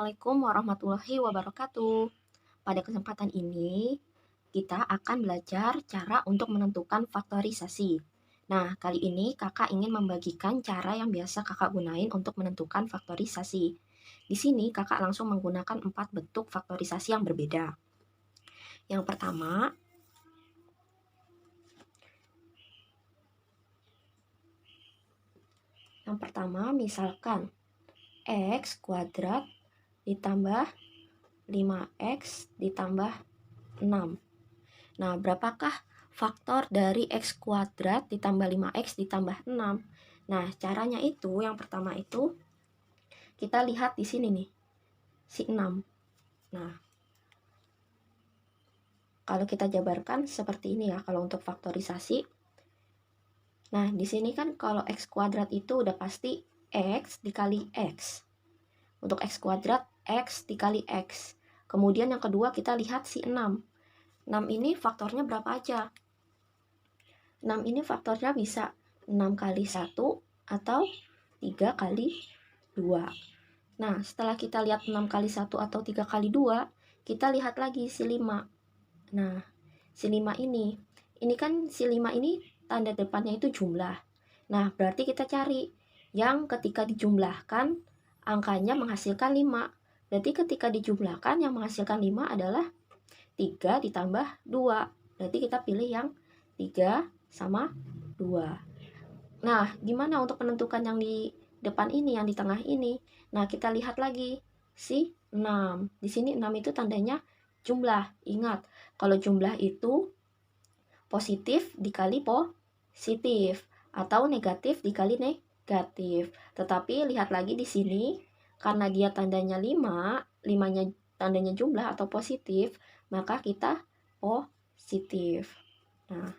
Assalamualaikum warahmatullahi wabarakatuh. Pada kesempatan ini, kita akan belajar cara untuk menentukan faktorisasi. Nah, kali ini kakak ingin membagikan cara yang biasa kakak gunain untuk menentukan faktorisasi. Di sini kakak langsung menggunakan 4 bentuk faktorisasi yang berbeda. Yang pertama, misalkan x kuadrat ditambah 5x ditambah 6. Nah, berapakah faktor dari x kuadrat ditambah 5x ditambah 6? Nah, caranya itu yang pertama itu kita lihat di sini nih, si 6. Nah, kalau kita jabarkan seperti ini ya, kalau untuk faktorisasi. Nah, di sini kan kalau x kuadrat itu udah pasti x dikali x. Untuk x kuadrat, x dikali x. Kemudian yang kedua kita lihat si 6. 6 ini faktornya berapa aja? 6 ini faktornya bisa 6 kali 1 atau 3 kali 2. Nah, setelah kita lihat 6 kali 1 atau 3 kali 2, kita lihat lagi si 5. Nah, si 5 ini kan si 5 ini tanda depannya itu jumlah. Nah, berarti kita cari yang ketika dijumlahkan angkanya menghasilkan 5. Berarti ketika dijumlahkan yang menghasilkan 5 adalah 3 ditambah 2. Berarti kita pilih yang 3 sama 2. Nah, gimana untuk menentukan yang di depan ini, yang di tengah ini? Nah, kita lihat lagi si 6. Di sini 6 itu tandanya jumlah. Ingat, kalau jumlah itu positif dikali positif atau negatif dikali negatif. Tetapi lihat lagi di sini, karena dia tandanya 5, 5-nya tandanya jumlah atau positif, maka kita positif. Nah,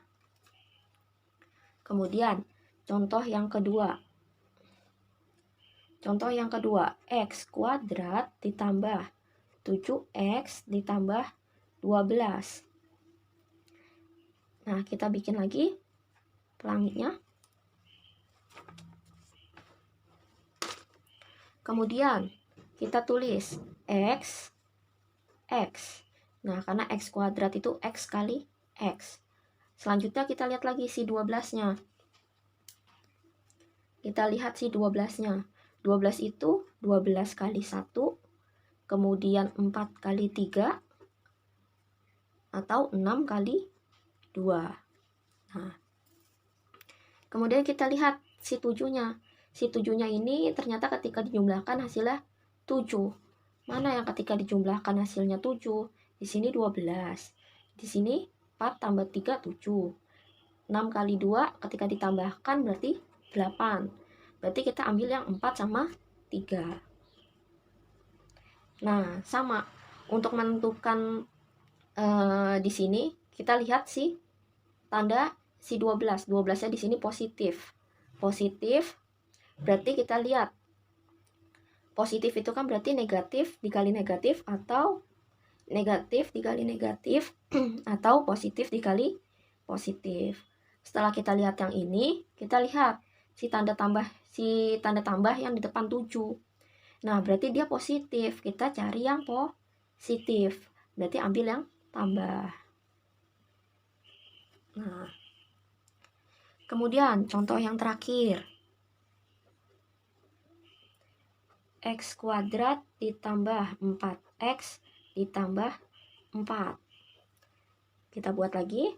kemudian contoh yang kedua. X kuadrat ditambah 7x ditambah 12. Nah, kita bikin lagi pelangitnya. Kemudian kita tulis x. Nah, karena x kuadrat itu x kali x. Selanjutnya kita lihat lagi si 12-nya. Kita lihat si 12-nya. 12 itu 12 kali 1, kemudian 4 kali 3, atau 6 kali 2. Nah, kemudian kita lihat si 7-nya. Si 7-nya ini ternyata ketika dijumlahkan hasilnya 7. Mana yang ketika dijumlahkan hasilnya 7? Di sini 12. Di sini 4 tambah 3, 7. 6 kali 2 ketika ditambahkan berarti 8. Berarti kita ambil yang 4 sama 3. Nah, sama. Untuk menentukan di sini kita lihat si tanda si 12. 12-nya di sini positif. Positif berarti kita lihat. Positif itu kan berarti negatif dikali negatif atau negatif dikali negatif atau positif dikali positif. Setelah kita lihat yang ini, kita lihat si tanda tambah yang di depan 7. Nah, berarti dia positif. Kita cari yang positif. Berarti ambil yang tambah. Nah, kemudian contoh yang terakhir. X kuadrat ditambah 4x ditambah 4. Kita buat lagi.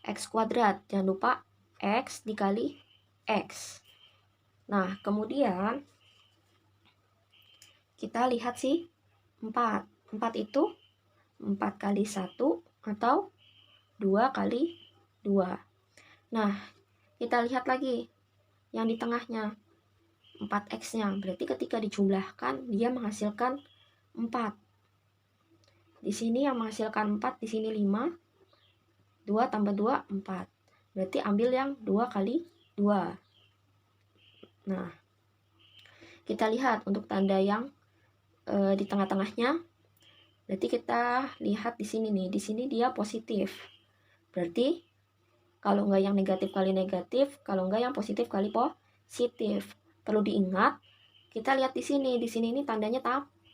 X kuadrat, jangan lupa x dikali x. Nah, kemudian kita lihat sih 4. 4 itu 4 kali 1 atau 2 kali 2. Nah, kita lihat lagi yang di tengahnya 4x-nya. Berarti ketika dijumlahkan dia menghasilkan 4. Di sini yang menghasilkan 4, di sini 5. 2 tambah 2, 4. Berarti ambil yang 2 kali 2. Nah, kita lihat untuk tanda yang di tengah-tengahnya. Berarti kita lihat di sini nih. Di sini dia positif. Berarti kalau enggak yang negatif kali negatif, kalau enggak yang positif kali positif. Perlu diingat, kita lihat di sini ini tandanya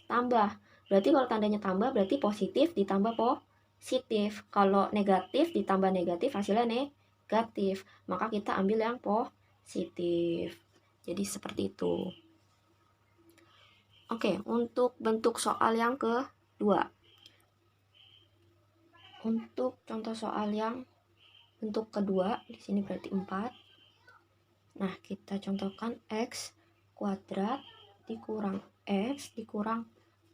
tambah. Berarti kalau tandanya tambah berarti positif ditambah positif. Kalau negatif ditambah negatif hasilnya negatif. Maka kita ambil yang positif. Jadi seperti itu. Oke, untuk bentuk soal yang kedua. Untuk contoh soal yang bentuk kedua, di sini berarti 4. Nah, kita contohkan X kuadrat dikurang X dikurang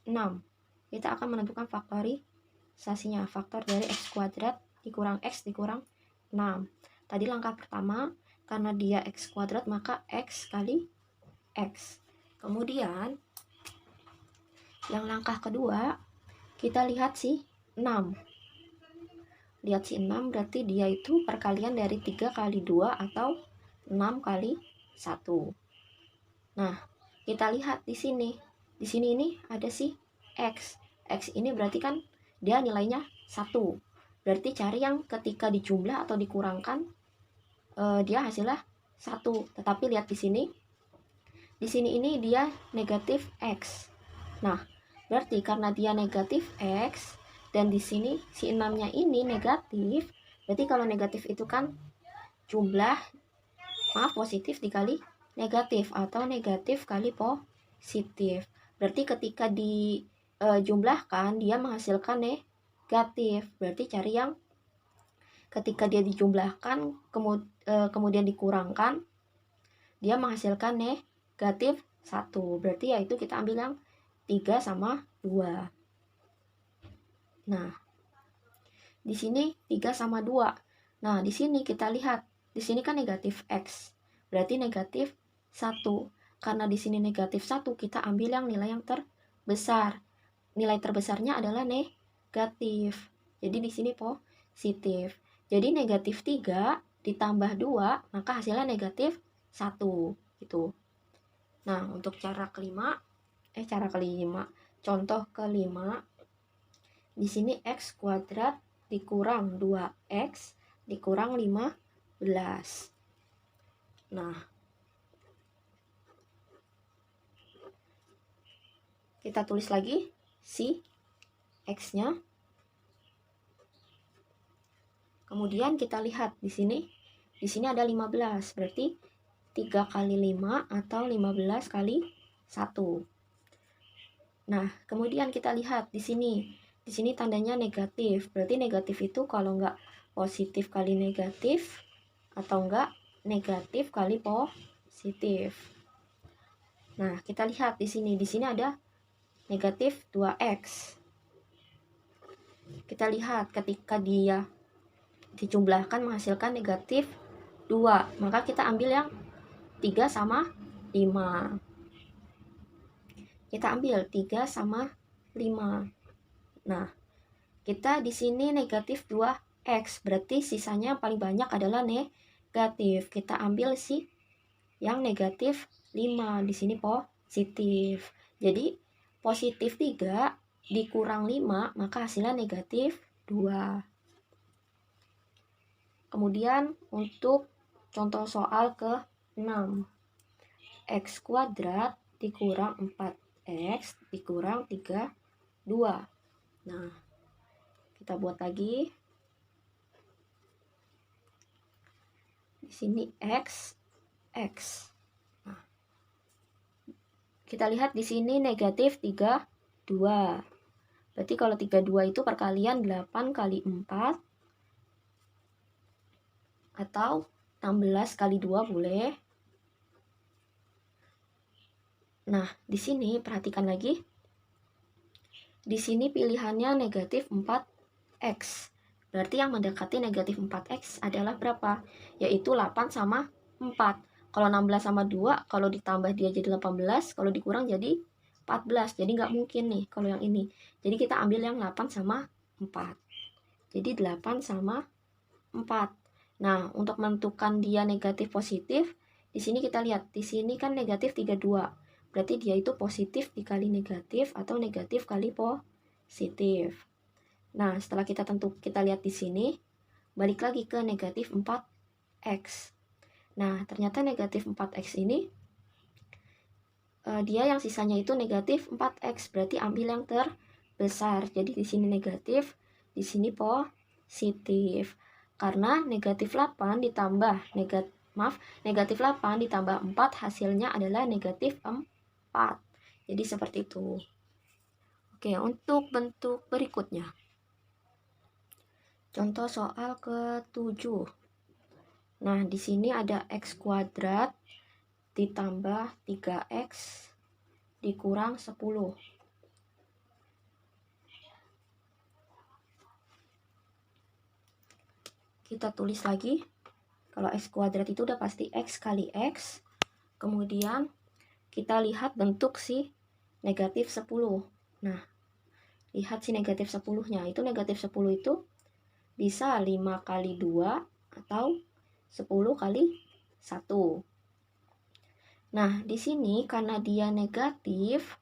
6. Kita akan menentukan faktorisasinya. Faktor dari X kuadrat dikurang X dikurang 6. Tadi langkah pertama, karena dia X kuadrat maka X kali X. Kemudian, yang langkah kedua, kita lihat si 6. Lihat si 6 berarti dia itu perkalian dari 3 kali 2 atau 6 kali 1. Nah, kita lihat di sini. Di sini ini ada si X. X ini berarti kan dia nilainya 1. Berarti cari yang ketika dijumlah atau dikurangkan dia hasilnya 1. Tetapi lihat di sini. Di sini ini dia negatif X. Nah, berarti karena dia negatif X dan di sini si 6-nya ini negatif, berarti kalau negatif itu kan jumlah positif dikali negatif atau negatif kali positif. Berarti ketika dijumlahkan dia menghasilkan negatif. Berarti cari yang ketika dia dijumlahkan kemudian dikurangkan dia menghasilkan negatif 1. Berarti yaitu kita ambil yang 3 sama 2. Nah, di sini 3 sama 2. Nah, di sini kita lihat, di sini kan negatif X. Berarti negatif 1. Karena di sini negatif 1, kita ambil yang nilai yang terbesar. Nilai terbesarnya adalah negatif. Jadi di sini positif. Jadi negatif 3 ditambah 2, maka hasilnya negatif 1. Gitu. Nah, untuk contoh kelima, di sini X kuadrat dikurang 2X dikurang 15. Nah, kita tulis lagi si X-nya. Kemudian kita lihat di sini ada 15, berarti 3 kali 5 atau 15 kali 1. Nah, kemudian kita lihat di sini tandanya negatif. Berarti negatif itu kalau enggak positif kali negatif atau enggak negatif kali positif. Nah, kita lihat di sini ada negatif 2X. Kita lihat ketika dia dijumlahkan menghasilkan negatif 2, maka kita ambil yang 3 sama 5. Kita ambil 3 sama 5. Nah, kita di sini negatif 2X, berarti sisanya yang paling banyak adalah negatif. Kita ambil si yang negatif 5, di sini positif. Jadi, positif 3 dikurang 5, maka hasilnya negatif 2. Kemudian, untuk contoh soal ke-6. X kuadrat dikurang 4X dikurang 32. Nah, kita buat lagi. Di sini X. Nah, kita lihat di sini negatif 32. Berarti kalau 32 itu perkalian 8 kali 4 atau 16 kali 2 boleh. Nah, di sini perhatikan lagi. Di sini pilihannya negatif 4X. Berarti yang mendekati negatif 4X adalah berapa? Yaitu 8 sama 4. Kalau 16 sama 2, kalau ditambah dia jadi 18, kalau dikurang jadi 14. Jadi nggak mungkin nih kalau yang ini. Jadi kita ambil yang 8 sama 4. Jadi 8 sama 4. Nah, untuk menentukan dia negatif positif, di sini kita lihat, di sini kan negatif 32. Berarti dia itu positif dikali negatif atau negatif kali positif. Nah, setelah kita lihat di sini, balik lagi ke negatif 4X. Nah, ternyata negatif 4X ini dia yang sisanya itu negatif 4x, berarti ambil yang terbesar. Jadi di sini negatif, di sini positif. Karena negatif 8 ditambah negatif 8 ditambah 4 hasilnya adalah negatif 4. Jadi seperti itu. Oke, untuk bentuk berikutnya. Contoh soal ke-7. Nah, di sini ada x kuadrat ditambah 3x dikurang 10. Kita tulis lagi. Kalau x kuadrat itu udah pasti x kali x. Kemudian kita lihat bentuk si negatif 10. Nah, lihat si negatif 10-nya. Itu negatif 10 itu bisa 5 kali 2 atau 10 kali 1. Nah, di sini karena dia negatif,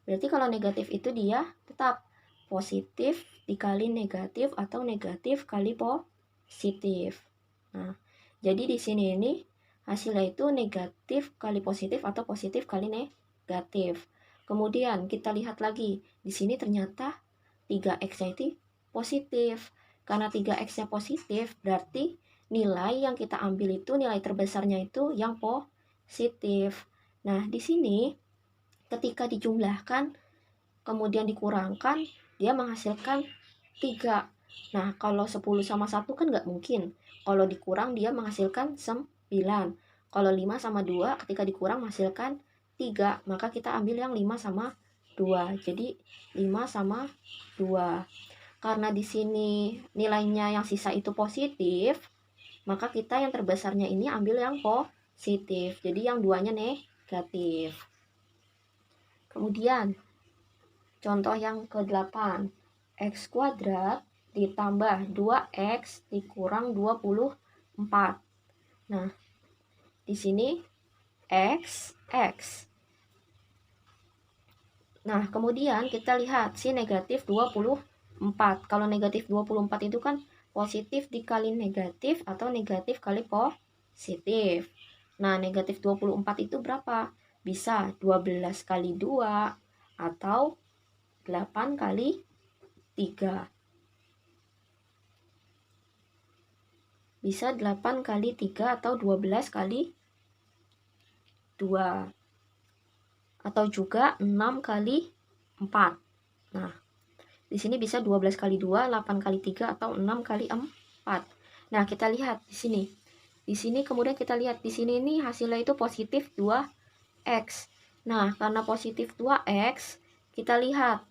berarti kalau negatif itu dia tetap positif dikali negatif atau negatif kali positif. Nah, jadi di sini ini hasilnya itu negatif kali positif atau positif kali negatif. Kemudian kita lihat lagi, di sini ternyata 3x-nya itu positif. Karena 3x-nya positif, berarti nilai yang kita ambil itu, nilai terbesarnya itu yang positif. Nah, di sini ketika dijumlahkan, kemudian dikurangkan, dia menghasilkan 3. Nah, kalau 10 sama 1 kan nggak mungkin. Kalau dikurang, dia menghasilkan 9. Kalau 5 sama 2, ketika dikurang menghasilkan 3. Maka kita ambil yang 5 sama 2. Jadi, 5 sama 2. Karena di sini nilainya yang sisa itu positif, maka kita yang terbesarnya ini ambil yang positif. Jadi yang duanya negatif. Kemudian contoh yang ke-8. X kuadrat ditambah 2x dikurang 24. Nah, di sini x. Nah, kemudian kita lihat si negatif 24. Kalau negatif 24 itu kan positif dikali negatif atau negatif kali positif. Nah, negatif 24 itu berapa? Bisa 12 kali 2 atau 8 kali 3. Bisa 8 kali 3 atau 12 kali 2. Atau juga 6 kali 4. Nah, di sini bisa 12 kali 2, 8 kali 3, atau 6 kali 4. Nah, kita lihat di sini. Di sini kemudian kita lihat di sini ini hasilnya itu positif 2x. Nah, karena positif 2x, kita lihat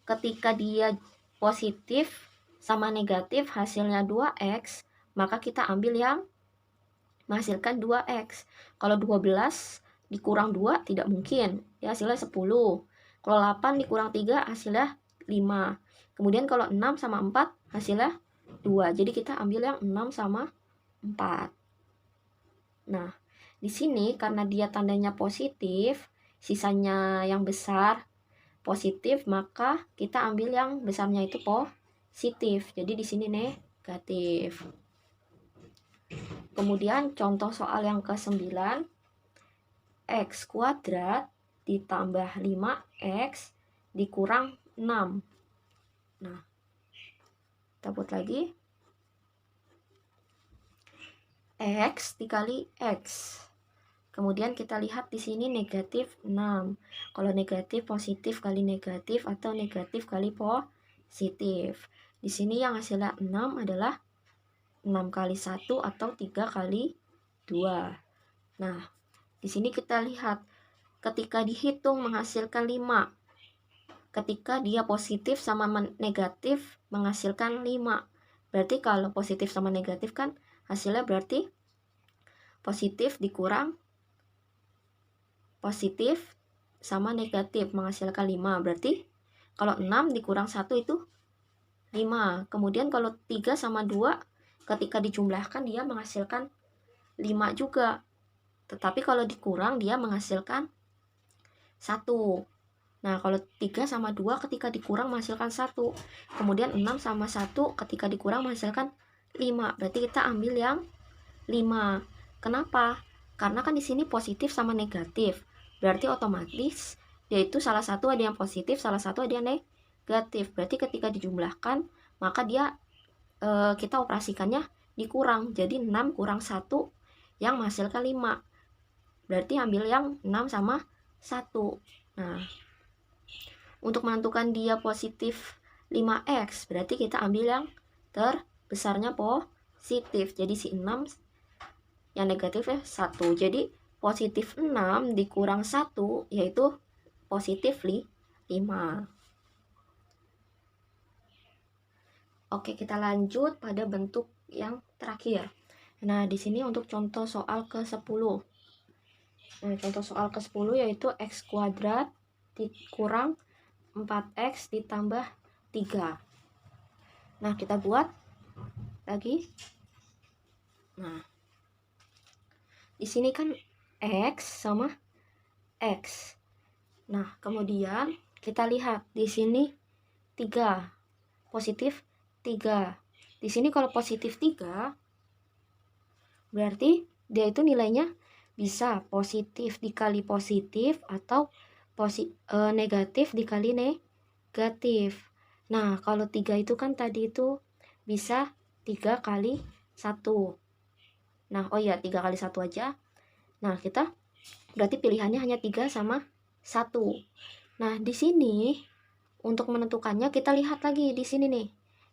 ketika dia positif sama negatif hasilnya 2x, maka kita ambil yang menghasilkan 2x. Kalau 12 dikurang 2 tidak mungkin, ya hasilnya 10. Kalau 8 dikurang 3 hasilnya 5. Kemudian kalau 6 sama 4 hasilnya 2. Jadi kita ambil yang 6 sama 4. Nah, di sini karena dia tandanya positif, sisanya yang besar positif, maka kita ambil yang besarnya itu positif. Jadi di sini negatif. Kemudian contoh soal yang ke-9. X kuadrat ditambah 5x dikurang 6. Nah, kita buat lagi. X dikali X. Kemudian kita lihat di sini negatif 6. Kalau negatif, positif kali negatif atau negatif kali positif. Di sini yang hasilnya 6 adalah 6 kali 1 atau 3 kali 2. Nah, di sini kita lihat ketika dihitung menghasilkan 5. Ketika dia positif sama negatif menghasilkan 5. Berarti kalau positif sama negatif kan hasilnya berarti positif dikurang positif sama negatif menghasilkan 5. Berarti kalau 6 dikurang 1 itu 5. Kemudian kalau 3 sama 2 ketika dijumlahkan dia menghasilkan 5 juga. Tetapi kalau dikurang dia menghasilkan 1. Nah, kalau 3 sama 2 ketika dikurang menghasilkan 1. Kemudian 6 sama 1 ketika dikurang menghasilkan 5. Berarti kita ambil yang 5. Kenapa? Karena kan di sini positif sama negatif. berarti otomatis dia itu salah satu ada yang positif, salah satu ada yang negatif. Berarti ketika dijumlahkan, maka dia kita operasikannya dikurang. Jadi 6 kurang 1 yang menghasilkan 5. Berarti ambil yang 6 sama 1. Nah, untuk menentukan dia positif 5x, berarti kita ambil yang terbesarnya positif. Jadi si 6 yang negatifnya 1. Jadi positif 6 dikurang 1 yaitu positif 5. Oke, kita lanjut pada bentuk yang terakhir. Nah, di sini untuk contoh soal ke-10. Nah, contoh soal ke-10 yaitu x kuadrat dikurang 4x ditambah 3. Nah, kita buat lagi. Nah, di sini kan x sama x. Nah, kemudian kita lihat di sini 3. Positif 3. Di sini kalau positif 3, berarti dia itu nilainya bisa positif dikali positif atau negatif dikali negatif. Nah, kalau 3 itu kan tadi itu bisa 3 kali 1. Nah, oh iya, 3 kali 1 aja. Nah, kita berarti pilihannya hanya 3 sama 1. Nah, di sini untuk menentukannya kita lihat lagi di sini nih.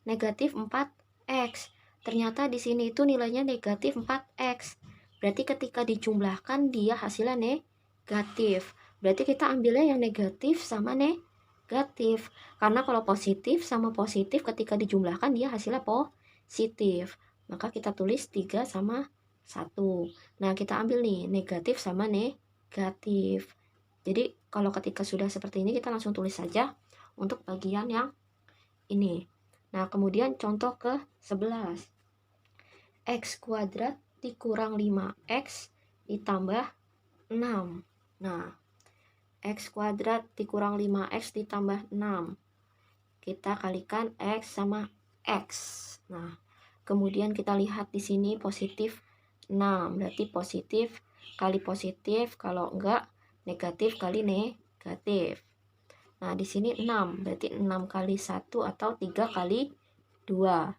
Negatif 4x. Ternyata di sini itu nilainya negatif 4x. Berarti ketika dijumlahkan dia hasilnya negatif. Berarti kita ambilnya yang negatif sama negatif. Karena kalau positif sama positif ketika dijumlahkan dia hasilnya positif. Maka kita tulis 3 sama 1. Nah, kita ambil nih negatif sama negatif. Jadi kalau ketika sudah seperti ini kita langsung tulis saja untuk bagian yang ini. Nah, kemudian contoh ke-11. X kuadrat dikurang 5x ditambah 6. Nah, x kuadrat dikurang 5x ditambah 6. Kita kalikan x sama x. Nah, kemudian kita lihat di sini positif 6. Berarti positif kali positif, kalau enggak negatif kali negatif. Nah, di sini 6, berarti 6 kali 1 atau 3 kali 2.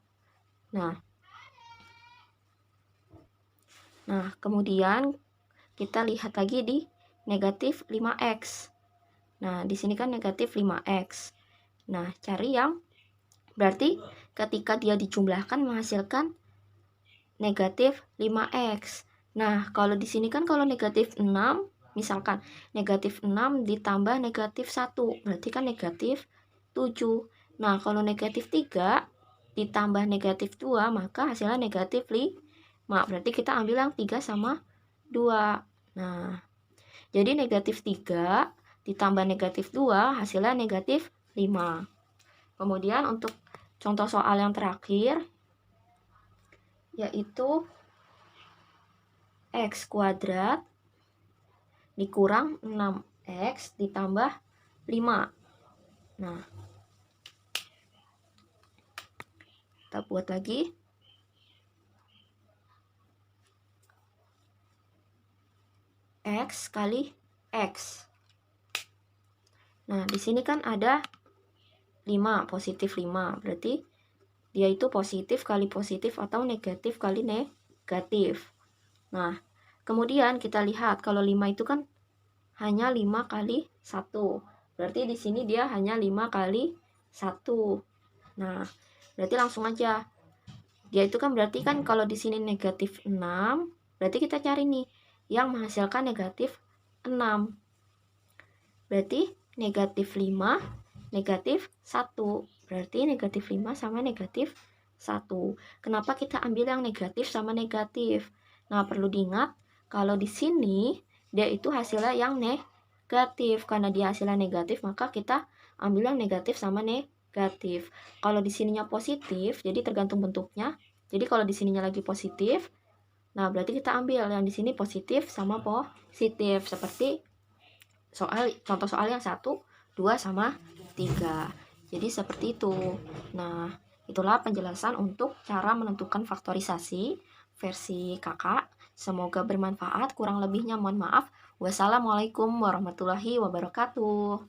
Nah, kemudian kita lihat lagi di negatif 5x. Nah, di sini kan negatif 5x. Nah, cari yang berarti ketika dia dijumlahkan menghasilkan negatif 5x. Nah, kalau di sini kan kalau negatif 6, misalkan negatif 6 ditambah negatif 1, berarti kan negatif 7. Nah, kalau negatif 3 ditambah negatif 2, maka hasilnya negatif 5. Berarti kita ambil yang 3 sama 2. Nah, jadi negatif 3 ditambah negatif 2, hasilnya negatif 5. Kemudian untuk contoh soal yang terakhir, yaitu x kuadrat dikurang 6x ditambah 5. Nah, kita buat lagi. X kali x. Nah, di sini kan ada 5, positif 5. Berarti dia itu positif kali positif atau negatif kali negatif. Nah, kemudian kita lihat kalau 5 itu kan hanya 5 kali 1. Berarti di sini dia hanya 5 kali 1. Nah, berarti langsung aja. Dia itu kan berarti kan kalau di sini negatif 6, berarti kita cari nih yang menghasilkan negatif 6. Berarti negatif 5, negatif 1. Berarti negatif 5 sama negatif 1. Kenapa kita ambil yang negatif sama negatif? Nah, perlu diingat kalau di sini dia itu hasilnya yang negatif. Karena dia hasilnya negatif, maka kita ambil yang negatif sama negatif. Kalau di sininya positif, jadi tergantung bentuknya. Jadi kalau di sininya lagi positif, nah berarti kita ambil yang di sini positif sama positif. Seperti contoh soal yang 1, 2 sama 3. Jadi seperti itu. Nah, itulah penjelasan untuk cara menentukan faktorisasi versi kakak. Semoga bermanfaat, kurang lebihnya mohon maaf. Wassalamualaikum warahmatullahi wabarakatuh.